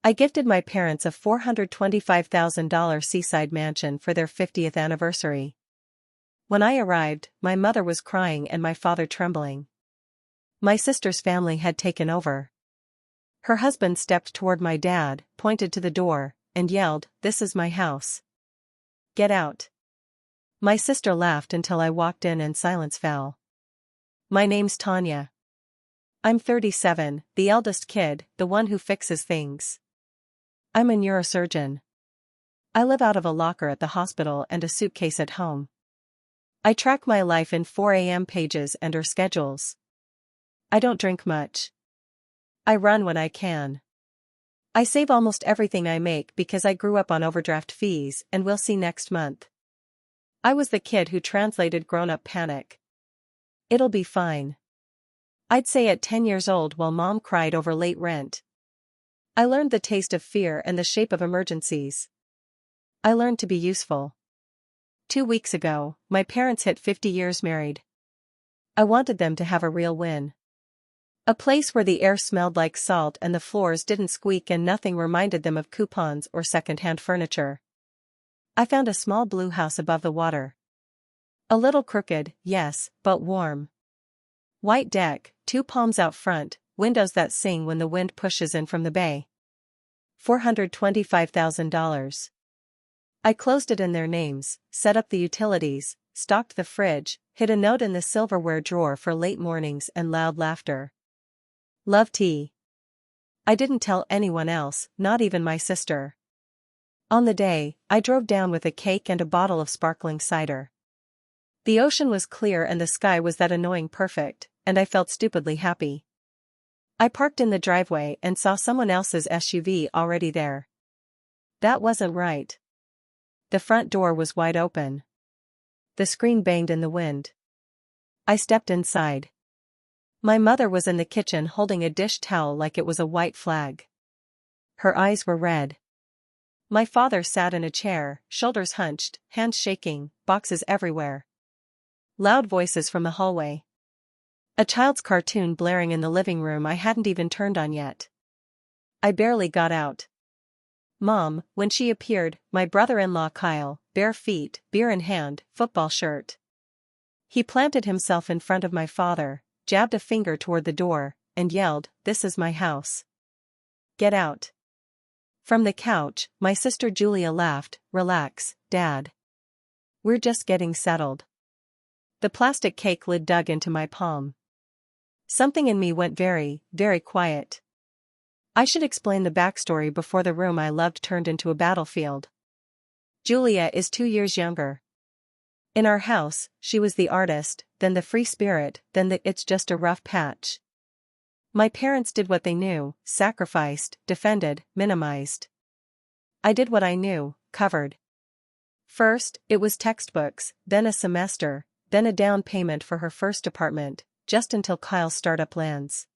I gifted my parents a $425,000 seaside mansion for their 50th anniversary. When I arrived, my mother was crying and my father trembling. My sister's family had taken over. Her husband stepped toward my dad, pointed to the door, and yelled, "This is my house. Get out." My sister laughed until I walked in and silence fell. My name's Tanya. I'm 37, the eldest kid, the one who fixes things. I'm a neurosurgeon. I live out of a locker at the hospital and a suitcase at home. I track my life in 4 a.m. pages and or schedules. I don't drink much. I run when I can. I save almost everything I make because I grew up on overdraft fees, and we'll see next month. I was the kid who translated grown-up panic. It'll be fine. I'd say at 10 years old while mom cried over late rent. I learned the taste of fear and the shape of emergencies. I learned to be useful. 2 weeks ago, my parents hit 50 years married. I wanted them to have a real win. A place where the air smelled like salt and the floors didn't squeak and nothing reminded them of coupons or second-hand furniture. I found a small blue house above the water. A little crooked, yes, but warm. White deck, 2 palms out front, windows that sing when the wind pushes in from the bay. $425,000. I closed it in their names, set up the utilities, stocked the fridge, hid a note in the silverware drawer for late mornings and loud laughter. Love tea. I didn't tell anyone else, not even my sister. On the day, I drove down with a cake and a bottle of sparkling cider. The ocean was clear and the sky was that annoying perfect, and I felt stupidly happy. I parked in the driveway and saw someone else's SUV already there. That wasn't right. The front door was wide open. The screen banged in the wind. I stepped inside. My mother was in the kitchen holding a dish towel like it was a white flag. Her eyes were red. My father sat in a chair, shoulders hunched, hands shaking, boxes everywhere. Loud voices from the hallway. A child's cartoon blaring in the living room I hadn't even turned on yet. I barely got out. Mom, when she appeared, my brother-in-law Kyle, bare feet, beer in hand, football shirt. He planted himself in front of my father, jabbed a finger toward the door, and yelled, "This is my house. Get out." From the couch, my sister Julia laughed, "Relax, Dad. We're just getting settled." The plastic cake lid dug into my palm. Something in me went very, very quiet. I should explain the backstory before the room I loved turned into a battlefield. Julia is 2 years younger. In our house, she was the artist, then the free spirit, then the "it's just a rough patch." My parents did what they knew, sacrificed, defended, minimized. I did what I knew, covered. First, it was textbooks, then a semester, then a down payment for her first apartment, just until Kyle's startup lands.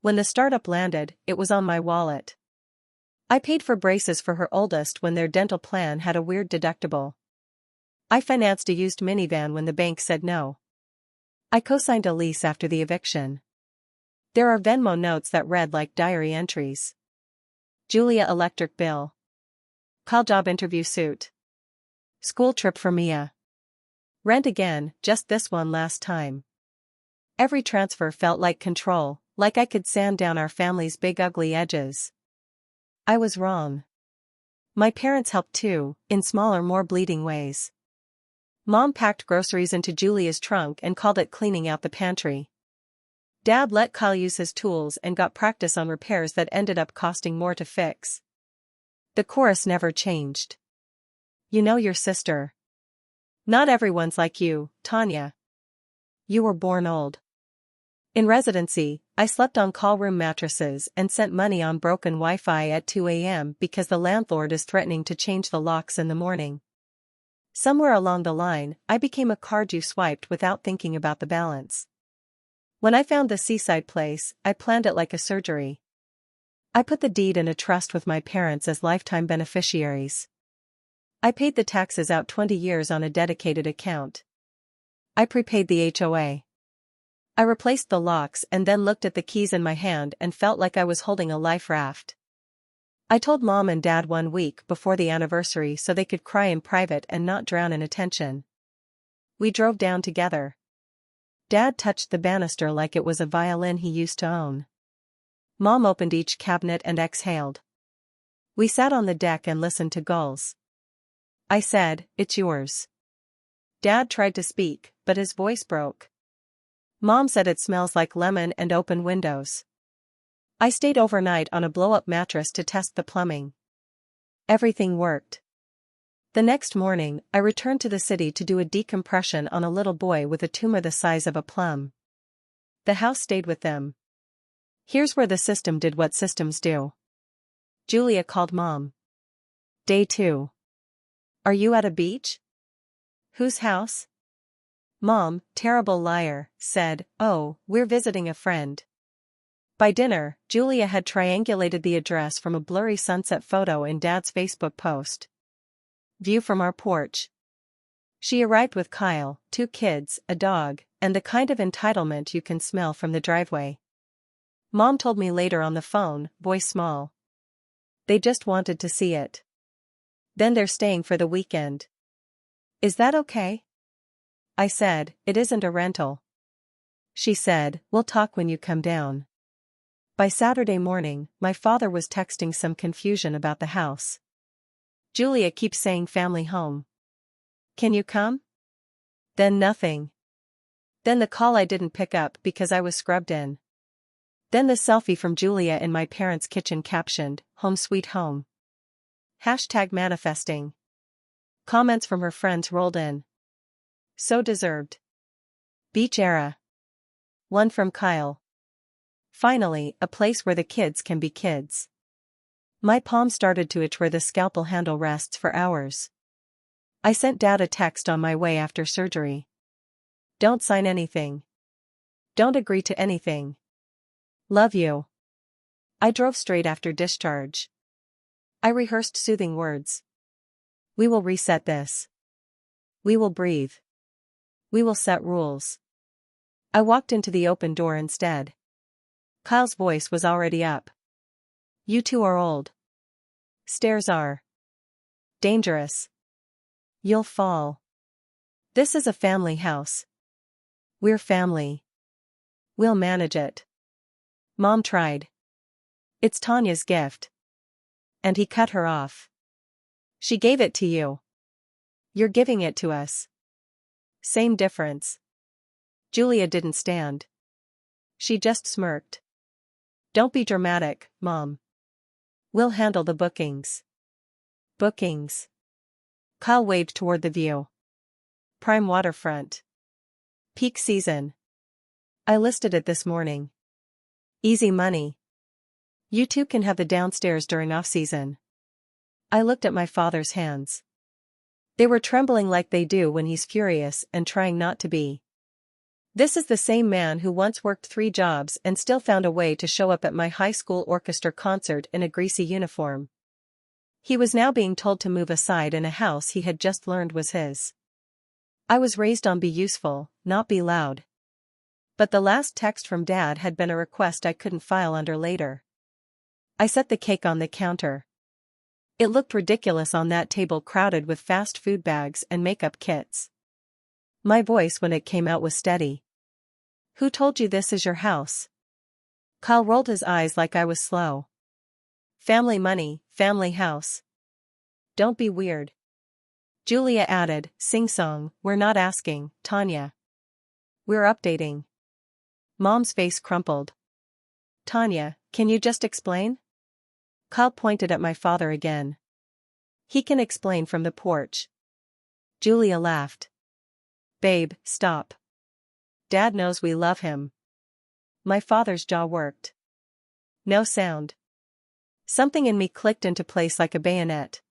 When the startup landed, it was on my wallet. I paid for braces for her oldest when their dental plan had a weird deductible. I financed a used minivan when the bank said no. I co-signed a lease after the eviction. There are Venmo notes that read like diary entries. Julia electric bill. Call job interview suit. School trip for Mia. Rent again, just this one last time. Every transfer felt like control, like I could sand down our family's big ugly edges. I was wrong. My parents helped too, in smaller more bleeding ways. Mom packed groceries into Julia's trunk and called it cleaning out the pantry. Dad let Kyle use his tools and got practice on repairs that ended up costing more to fix. The chorus never changed. You know your sister. Not everyone's like you, Tanya. You were born old. In residency, I slept on call room mattresses and sent money on broken Wi-Fi at 2 a.m. because the landlord is threatening to change the locks in the morning. Somewhere along the line, I became a card you swiped without thinking about the balance. When I found the Seaside place, I planned it like a surgery. I put the deed in a trust with my parents as lifetime beneficiaries. I paid the taxes out 20 years on a dedicated account. I prepaid the HOA. I replaced the locks and then looked at the keys in my hand and felt like I was holding a life raft. I told Mom and Dad 1 week before the anniversary so they could cry in private and not drown in attention. We drove down together. Dad touched the banister like it was a violin he used to own. Mom opened each cabinet and exhaled. We sat on the deck and listened to gulls. I said, "It's yours." Dad tried to speak, but his voice broke. Mom said it smells like lemon and open windows. I stayed overnight on a blow-up mattress to test the plumbing. Everything worked. The next morning, I returned to the city to do a decompression on a little boy with a tumor the size of a plum. The house stayed with them. Here's where the system did what systems do. Julia called Mom. Day 2. Are you at a beach? Whose house? Mom, terrible liar, said, "Oh, we're visiting a friend." By dinner, Julia had triangulated the address from a blurry sunset photo in Dad's Facebook post. View from our porch. She arrived with Kyle, 2 kids, a dog, and the kind of entitlement you can smell from the driveway. Mom told me later on the phone, voice small. They just wanted to see it. Then they're staying for the weekend. Is that okay? I said, it isn't a rental. She said, we'll talk when you come down. By Saturday morning, my father was texting some confusion about the house. Julia keeps saying family home. Can you come? Then nothing. Then the call I didn't pick up because I was scrubbed in. Then the selfie from Julia in my parents' kitchen captioned, "Home sweet home." Hashtag manifesting. Comments from her friends rolled in. So deserved. Beach era. One from Kyle. Finally, a place where the kids can be kids. My palm started to itch where the scalpel handle rests for hours. I sent Dad a text on my way after surgery. Don't sign anything. Don't agree to anything. Love you. I drove straight after discharge. I rehearsed soothing words. We will reset this. We will breathe. We will set rules. I walked into the open door instead. Kyle's voice was already up. You two are old. Stairs are dangerous. You'll fall. This is a family house. We're family. We'll manage it. Mom tried. It's Tanya's gift. And he cut her off. She gave it to you. You're giving it to us. Same difference. Julia didn't stand. She just smirked. Don't be dramatic, Mom. We'll handle the bookings. Bookings. Kyle waved toward the view. Prime waterfront. Peak season. I listed it this morning. Easy money. You two can have the downstairs during off-season. I looked at my father's hands. They were trembling like they do when he's furious and trying not to be. This is the same man who once worked 3 jobs and still found a way to show up at my high school orchestra concert in a greasy uniform. He was now being told to move aside in a house he had just learned was his. I was raised on be useful, not be loud. But the last text from Dad had been a request I couldn't file under later. I set the cake on the counter. It looked ridiculous on that table crowded with fast food bags and makeup kits. My voice when it came out was steady. Who told you this is your house? Kyle rolled his eyes like I was slow. Family money, family house. Don't be weird. Julia added, sing-song, we're not asking, Tanya. We're updating. Mom's face crumpled. Tanya, can you just explain? Kyle pointed at my father again. He can explain from the porch. Julia laughed. Babe, stop. Dad knows we love him. My father's jaw worked. No sound. Something in me clicked into place like a bayonet.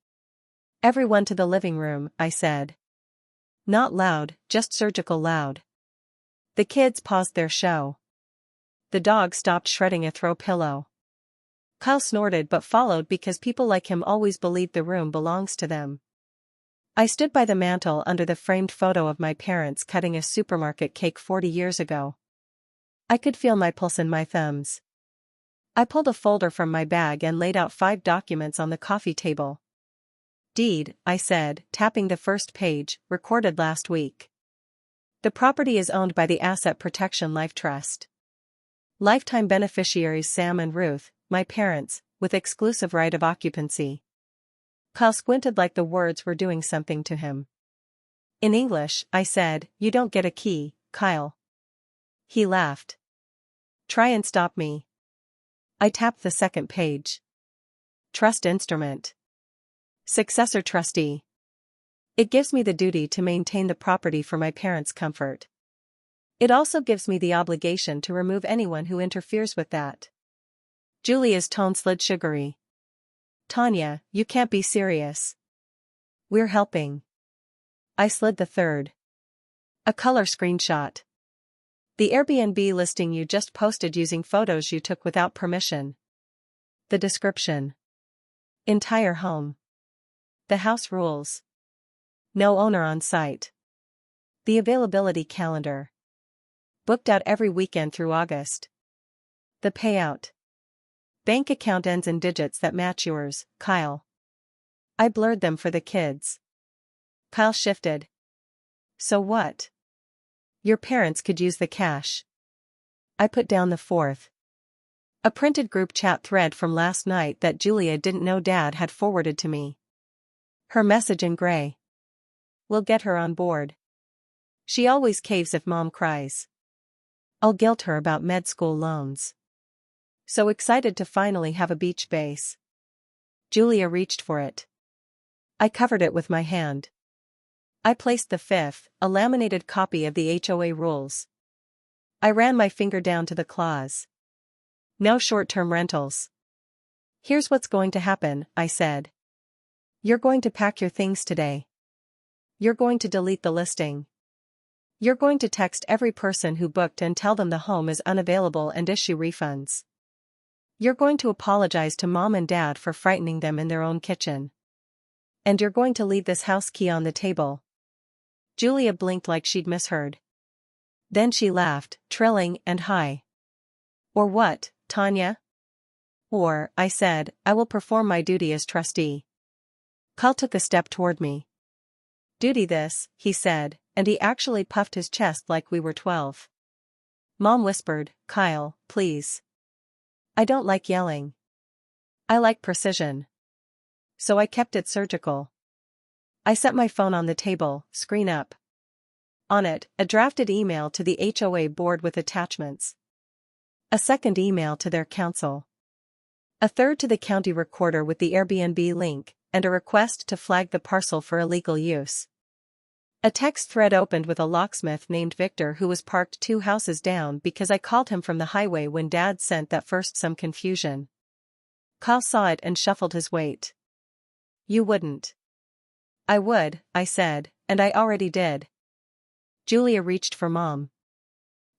Everyone to the living room, I said. Not loud, just surgical loud. The kids paused their show. The dog stopped shredding a throw pillow. Kyle snorted but followed because people like him always believe the room belongs to them. I stood by the mantel under the framed photo of my parents cutting a supermarket cake 40 years ago. I could feel my pulse in my thumbs. I pulled a folder from my bag and laid out 5 documents on the coffee table. Deed, I said, tapping the first page, recorded last week. The property is owned by the Asset Protection Life Trust. Lifetime beneficiaries Sam and Ruth, my parents, with exclusive right of occupancy. Kyle squinted like the words were doing something to him. In English, I said, you don't get a key, Kyle. He laughed. Try and stop me. I tapped the second page. Trust instrument. Successor trustee. It gives me the duty to maintain the property for my parents' comfort. It also gives me the obligation to remove anyone who interferes with that. Julia's tone slid sugary. Tanya, you can't be serious. We're helping. I slid the third. A color screenshot. The Airbnb listing you just posted using photos you took without permission. The description. Entire home. The house rules. No owner on site. The availability calendar. Booked out every weekend through August. The payout. Bank account ends in digits that match yours, Kyle. I blurred them for the kids. Kyle shifted. So what? Your parents could use the cash. I put down the fourth. A printed group chat thread from last night that Julia didn't know Dad had forwarded to me. Her message in gray. We'll get her on board. She always caves if Mom cries. I'll guilt her about med school loans. So excited to finally have a beach base. Julia reached for it. I covered it with my hand. I placed the fifth, a laminated copy of the HOA rules. I ran my finger down to the clause. No short-term rentals. Here's what's going to happen, I said. You're going to pack your things today. You're going to delete the listing. You're going to text every person who booked and tell them the home is unavailable and issue refunds. You're going to apologize to Mom and Dad for frightening them in their own kitchen. And you're going to leave this house key on the table. Julia blinked like she'd misheard. Then she laughed, trilling and high. Or what, Tanya? Or, I said, I will perform my duty as trustee. Kyle took a step toward me. Duty this, he said, and he actually puffed his chest like we were 12. Mom whispered, Kyle, please. I don't like yelling. I like precision. So I kept it surgical. I set my phone on the table, screen up. On it, a drafted email to the HOA board with attachments. A second email to their council. A third to the county recorder with the Airbnb link, and a request to flag the parcel for illegal use. A text thread opened with a locksmith named Victor who was parked 2 houses down because I called him from the highway when Dad sent that first some confusion. Kyle saw it and shuffled his weight. You wouldn't. I would, I said, and I already did. Julia reached for Mom.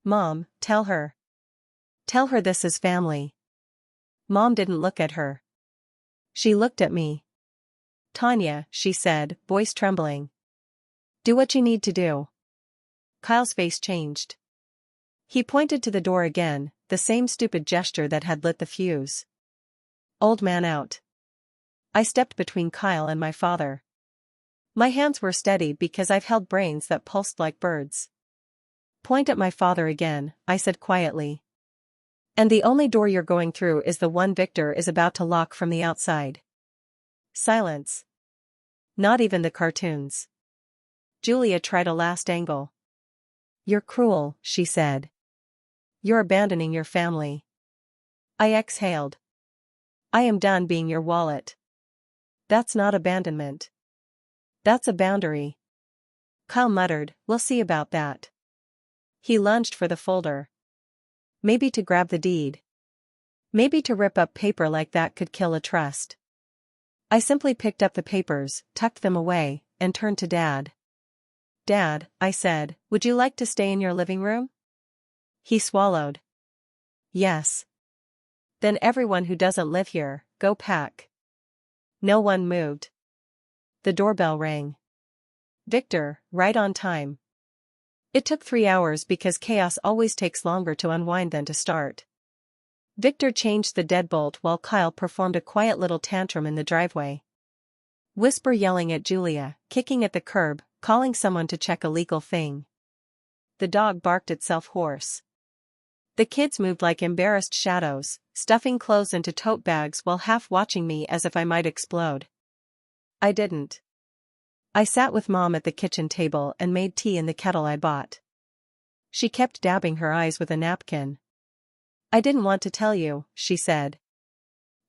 Mom, tell her. Tell her this is family. Mom didn't look at her. She looked at me. Tanya, she said, voice trembling. Do what you need to do. Kyle's face changed. He pointed to the door again, the same stupid gesture that had lit the fuse. Old man out. I stepped between Kyle and my father. My hands were steady because I've held brains that pulsed like birds. Point at my father again, I said quietly. And the only door you're going through is the one Victor is about to lock from the outside. Silence. Not even the cartoons. Julia tried a last angle. You're cruel, she said. You're abandoning your family. I exhaled. I am done being your wallet. That's not abandonment. That's a boundary. Kyle muttered, we'll see about that. He lunged for the folder. Maybe to grab the deed. Maybe to rip up paper like that could kill a trust. I simply picked up the papers, tucked them away, and turned to Dad. Dad, I said, would you like to stay in your living room? He swallowed. Yes. Then everyone who doesn't live here, go pack. No one moved. The doorbell rang. Victor, right on time. It took 3 hours because chaos always takes longer to unwind than to start. Victor changed the deadbolt while Kyle performed a quiet little tantrum in the driveway. Whisper yelling at Julia, kicking at the curb, calling someone to check a legal thing. The dog barked itself hoarse. The kids moved like embarrassed shadows, stuffing clothes into tote bags while half watching me as if I might explode. I didn't. I sat with Mom at the kitchen table and made tea in the kettle I bought. She kept dabbing her eyes with a napkin. I didn't want to tell you, she said.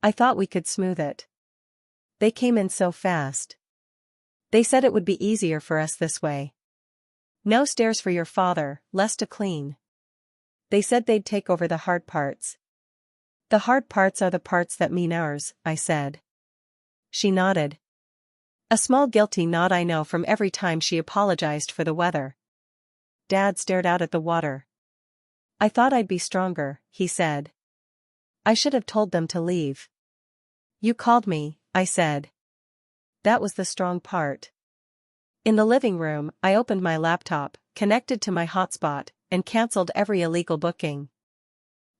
I thought we could smooth it. They came in so fast. They said it would be easier for us this way. No stairs for your father, less to clean. They said they'd take over the hard parts. The hard parts are the parts that mean ours, I said. She nodded. A small guilty nod I know from every time she apologized for the weather. Dad stared out at the water. I thought I'd be stronger, he said. I should have told them to leave. You called me, I said. That was the strong part. In the living room, I opened my laptop, connected to my hotspot, and cancelled every illegal booking.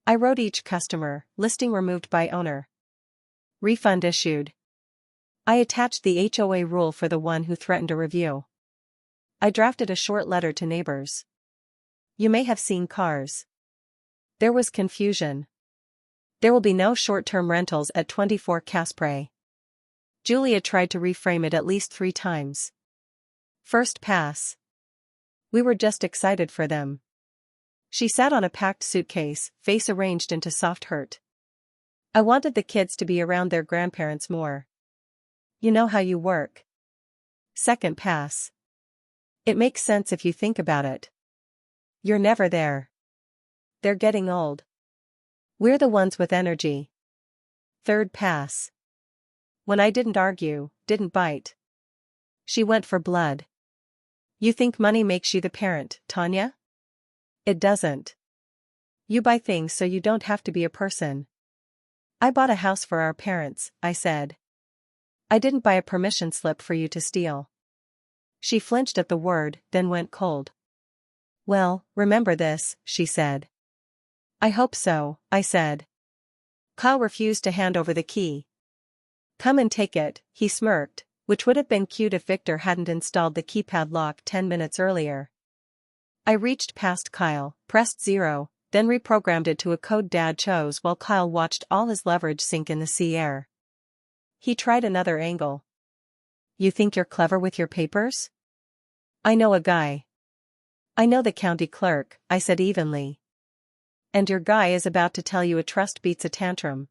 I wrote each customer, listing removed by owner. Refund issued. I attached the HOA rule for the one who threatened a review. I drafted a short letter to neighbors. You may have seen cars. There was confusion. There will be no short-term rentals at 24 Caspre. Julia tried to reframe it at least 3 times. First pass. We were just excited for them. She sat on a packed suitcase, face arranged into soft hurt. I wanted the kids to be around their grandparents more. You know how you work. Second pass. It makes sense if you think about it. You're never there. They're getting old. We're the ones with energy. Third pass. When I didn't argue, didn't bite. She went for blood. You think money makes you the parent, Tanya? It doesn't. You buy things so you don't have to be a person. I bought a house for our parents, I said. I didn't buy a permission slip for you to steal. She flinched at the word, then went cold. Well, remember this, she said. I hope so, I said. Kyle refused to hand over the key. Come and take it, he smirked, which would have been cute if Victor hadn't installed the keypad lock 10 minutes earlier. I reached past Kyle, pressed 0, then reprogrammed it to a code Dad chose while Kyle watched all his leverage sink in the sea air. He tried another angle. You think you're clever with your papers? I know a guy. I know the county clerk, I said evenly. And your guy is about to tell you a trust beats a tantrum.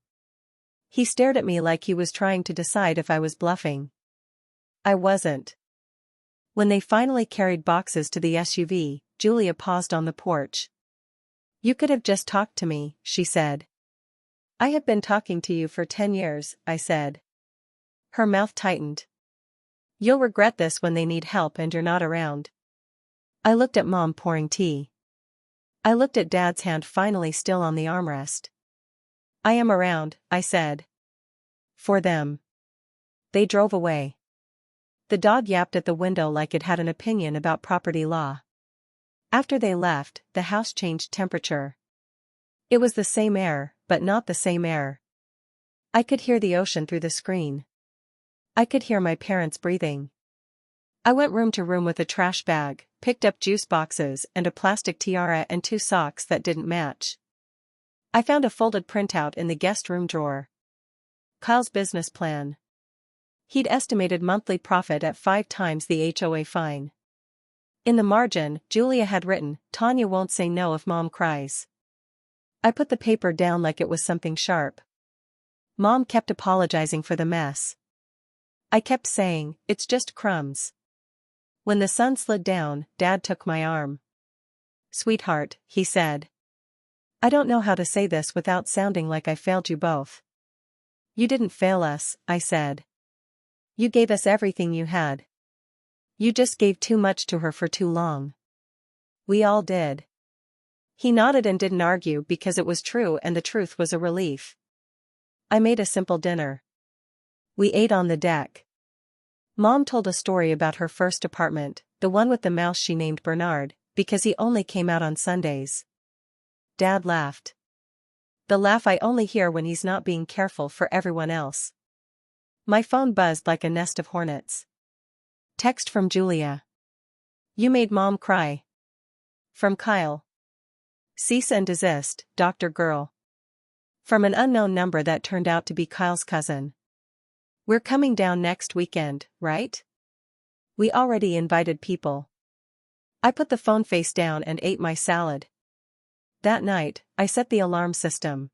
He stared at me like he was trying to decide if I was bluffing. I wasn't. When they finally carried boxes to the SUV, Julia paused on the porch. You could have just talked to me, she said. I have been talking to you for 10 years, I said. Her mouth tightened. You'll regret this when they need help and you're not around. I looked at Mom pouring tea. I looked at Dad's hand finally still on the armrest. I am around, I said. For them. They drove away. The dog yapped at the window like it had an opinion about property law. After they left, the house changed temperature. It was the same air, but not the same air. I could hear the ocean through the screen. I could hear my parents breathing. I went room to room with a trash bag, picked up juice boxes and a plastic tiara and 2 socks that didn't match. I found a folded printout in the guest room drawer. Kyle's business plan. He'd estimated monthly profit at 5 times the HOA fine. In the margin, Julia had written, Tanya won't say no if Mom cries. I put the paper down like it was something sharp. Mom kept apologizing for the mess. I kept saying, it's just crumbs. When the sun slid down, Dad took my arm. Sweetheart, he said. I don't know how to say this without sounding like I failed you both. You didn't fail us, I said. You gave us everything you had. You just gave too much to her for too long. We all did. He nodded and didn't argue because it was true and the truth was a relief. I made a simple dinner. We ate on the deck. Mom told a story about her first apartment, the one with the mouse she named Bernard, because he only came out on Sundays. Dad laughed. the laugh I only hear when he's not being careful for everyone else. My phone buzzed like a nest of hornets. Text from Julia. You made Mom cry. From Kyle. Cease and desist, Dr. Girl. From an unknown number that turned out to be Kyle's cousin. We're coming down next weekend, right? We already invited people. I put the phone face down and ate my salad. That night, I set the alarm system.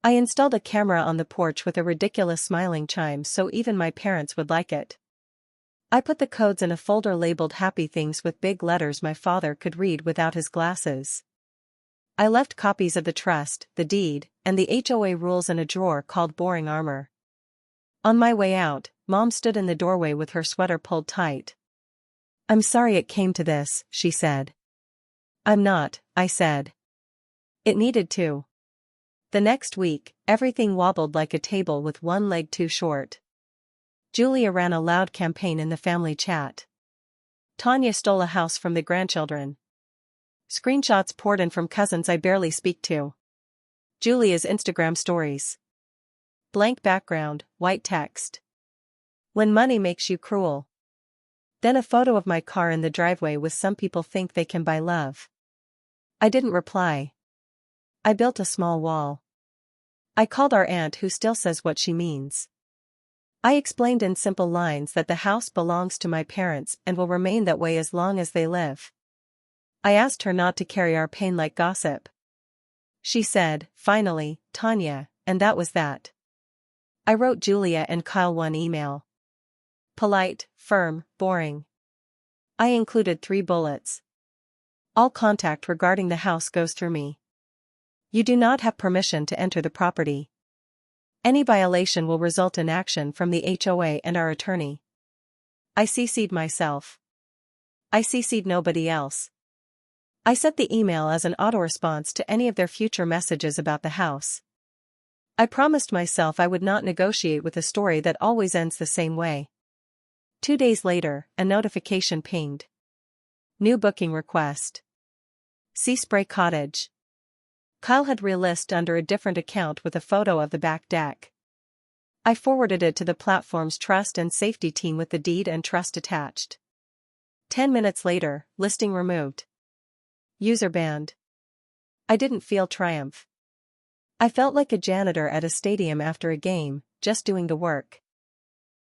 I installed a camera on the porch with a ridiculous smiling chime so even my parents would like it. I put the codes in a folder labeled Happy Things with big letters my father could read without his glasses. I left copies of the trust, the deed, and the HOA rules in a drawer called Boring Armor. On my way out, Mom stood in the doorway with her sweater pulled tight. I'm sorry it came to this, she said. I'm not, I said. It needed to. The next week, everything wobbled like a table with one leg too short. Julia ran a loud campaign in the family chat. Tanya stole a house from the grandchildren. Screenshots poured in from cousins I barely speak to. Julia's Instagram stories. Blank background, white text. When money makes you cruel. Then a photo of my car in the driveway with some people think they can buy love. I didn't reply. I built a small wall. I called our aunt who still says what she means. I explained in simple lines that the house belongs to my parents and will remain that way as long as they live. I asked her not to carry our pain like gossip. She said, finally, Tanya, and that was that. I wrote Julia and Kyle one email. Polite, firm, boring. I included 3 bullets. All contact regarding the house goes through me. You do not have permission to enter the property. Any violation will result in action from the HOA and our attorney. I CC'd myself. I CC'd nobody else. I set the email as an autoresponse to any of their future messages about the house. I promised myself I would not negotiate with a story that always ends the same way. 2 days later, a notification pinged. New booking request. Sea Spray Cottage. Kyle had relisted under a different account with a photo of the back deck. I forwarded it to the platform's trust and safety team with the deed and trust attached. 10 minutes later, listing removed. User banned. I didn't feel triumph. I felt like a janitor at a stadium after a game, just doing the work.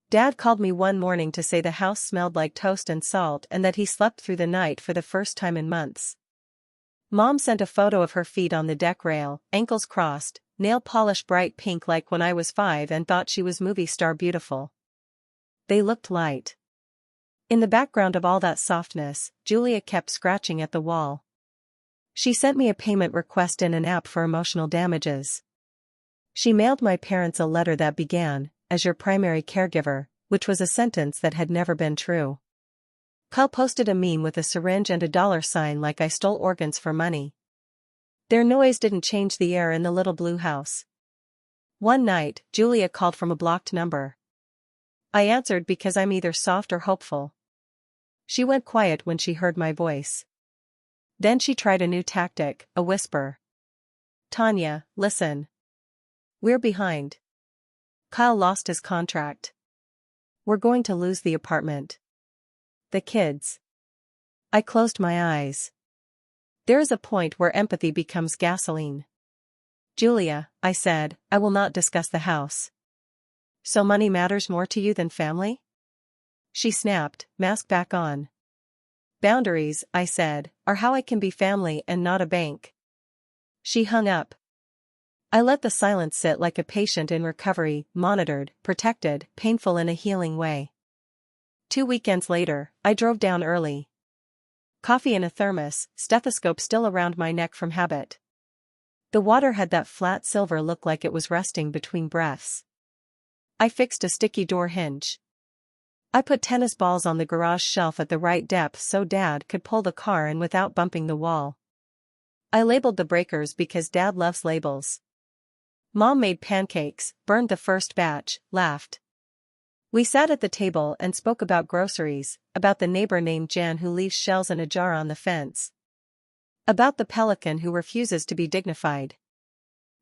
Dad called me one morning to say the house smelled like toast and salt and that he slept through the night for the first time in months. Mom sent a photo of her feet on the deck rail, ankles crossed, nail polish bright pink like when I was 5 and thought she was movie star beautiful. They looked light. In the background of all that softness, Julia kept scratching at the wall. She sent me a payment request in an app for emotional damages. She mailed my parents a letter that began, as your primary caregiver, which was a sentence that had never been true. Kyle posted a meme with a syringe and a $sign like I stole organs for money. Their noise didn't change the air in the little blue house. One night, Julia called from a blocked number. I answered because I'm either soft or hopeful. She went quiet when she heard my voice. Then she tried a new tactic, a whisper. Tanya, listen. We're behind. Kyle lost his contract. We're going to lose the apartment. The kids. I closed my eyes. There is a point where empathy becomes gasoline. Julia, I said, I will not discuss the house. So money matters more to you than family? She snapped, mask back on. Boundaries, I said, are how I can be family and not a bank. She hung up. I let the silence sit like a patient in recovery, monitored, protected, painful in a healing way. 2 weekends later, I drove down early. Coffee in a thermos, stethoscope still around my neck from habit. The water had that flat silver look like it was resting between breaths. I fixed a sticky door hinge. I put tennis balls on the garage shelf at the right depth so Dad could pull the car in without bumping the wall. I labeled the breakers because Dad loves labels. Mom made pancakes, burned the first batch, laughed. We sat at the table and spoke about groceries, about the neighbor named Jan who leaves shells in a jar on the fence. About the pelican who refuses to be dignified.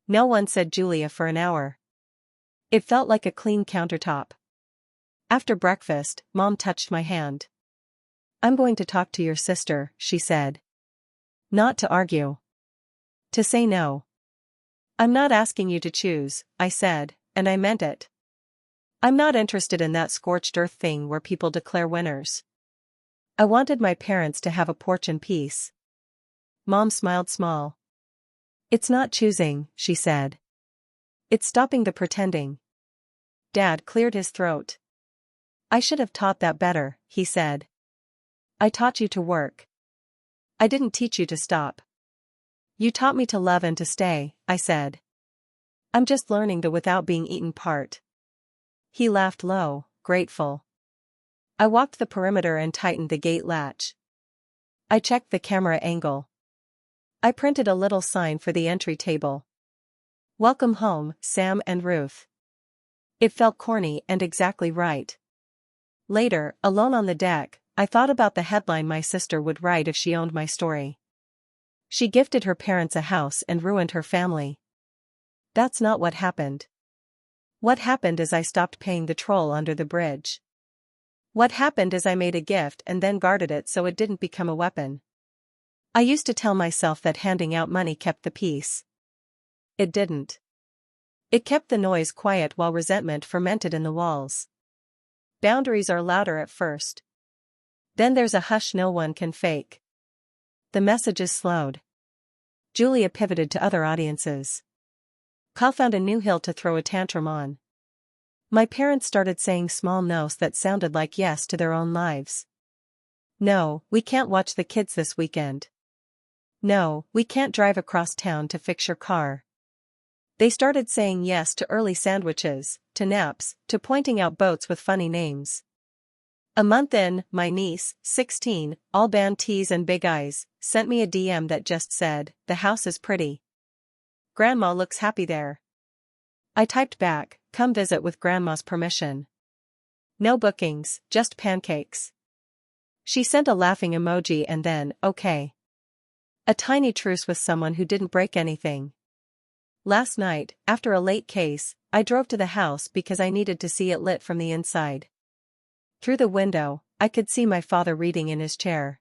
No one said Julia for an hour. It felt like a clean countertop. After breakfast, Mom touched my hand. I'm going to talk to your sister, she said. Not to argue. To say no. I'm not asking you to choose, I said, and I meant it. I'm not interested in that scorched earth thing where people declare winners. I wanted my parents to have a porch in peace. Mom smiled small. It's not choosing, she said. It's stopping the pretending. Dad cleared his throat. I should have taught that better, he said. I taught you to work. I didn't teach you to stop. You taught me to love and to stay, I said. I'm just learning the without being eaten part. He laughed low, grateful. I walked the perimeter and tightened the gate latch. I checked the camera angle. I printed a little sign for the entry table. Welcome home, Sam and Ruth. It felt corny and exactly right. Later, alone on the deck, I thought about the headline my sister would write if she owned my story. She gifted her parents a house and ruined her family. That's not what happened. What happened is I stopped paying the toll under the bridge. What happened is I made a gift and then guarded it so it didn't become a weapon. I used to tell myself that handing out money kept the peace. It didn't. It kept the noise quiet while resentment fermented in the walls. Boundaries are louder at first. Then there's a hush no one can fake. The messages slowed. Julia pivoted to other audiences. Kyle found a new hill to throw a tantrum on. My parents started saying small no's that sounded like yes to their own lives. No, we can't watch the kids this weekend. No, we can't drive across town to fix your car. They started saying yes to early sandwiches, to naps, to pointing out boats with funny names. A month in, my niece, 16, all band tees and big eyes, sent me a DM that just said, "The house is pretty. Grandma looks happy there." I typed back, "Come visit with Grandma's permission." No bookings, just pancakes. She sent a laughing emoji and then, okay. A tiny truce with someone who didn't break anything. Last night, after a late case, I drove to the house because I needed to see it lit from the inside. Through the window, I could see my father reading in his chair.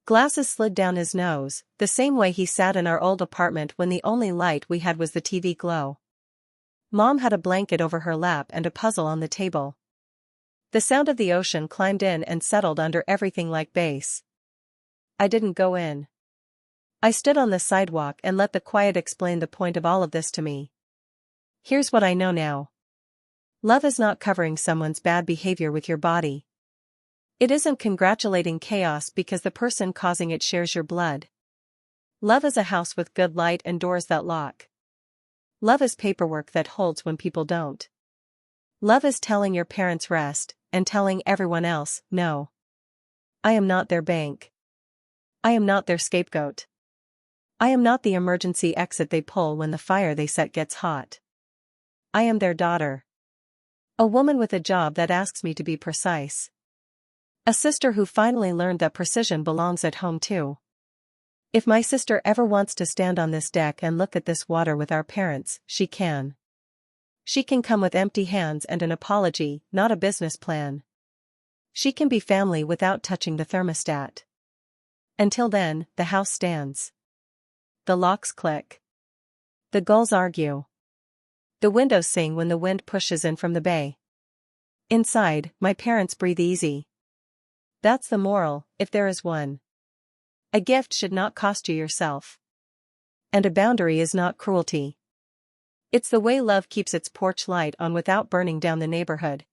Glasses slid down his nose, the same way he sat in our old apartment when the only light we had was the TV glow. Mom had a blanket over her lap and a puzzle on the table. The sound of the ocean climbed in and settled under everything like bass. I didn't go in. I stood on the sidewalk and let the quiet explain the point of all of this to me. Here's what I know now. Love is not covering someone's bad behavior with your body. It isn't congratulating chaos because the person causing it shares your blood. Love is a house with good light and doors that lock. Love is paperwork that holds when people don't. Love is telling your parents rest, and telling everyone else, no. I am not their bank. I am not their scapegoat. I am not the emergency exit they pull when the fire they set gets hot. I am their daughter. A woman with a job that asks me to be precise. A sister who finally learned that precision belongs at home too. If my sister ever wants to stand on this deck and look at this water with our parents, she can. She can come with empty hands and an apology, not a business plan. She can be family without touching the thermostat. Until then, the house stands. The locks click. The gulls argue. The windows sing when the wind pushes in from the bay. Inside, my parents breathe easy. That's the moral, if there is one. A gift should not cost you yourself. And a boundary is not cruelty. It's the way love keeps its porch light on without burning down the neighborhood.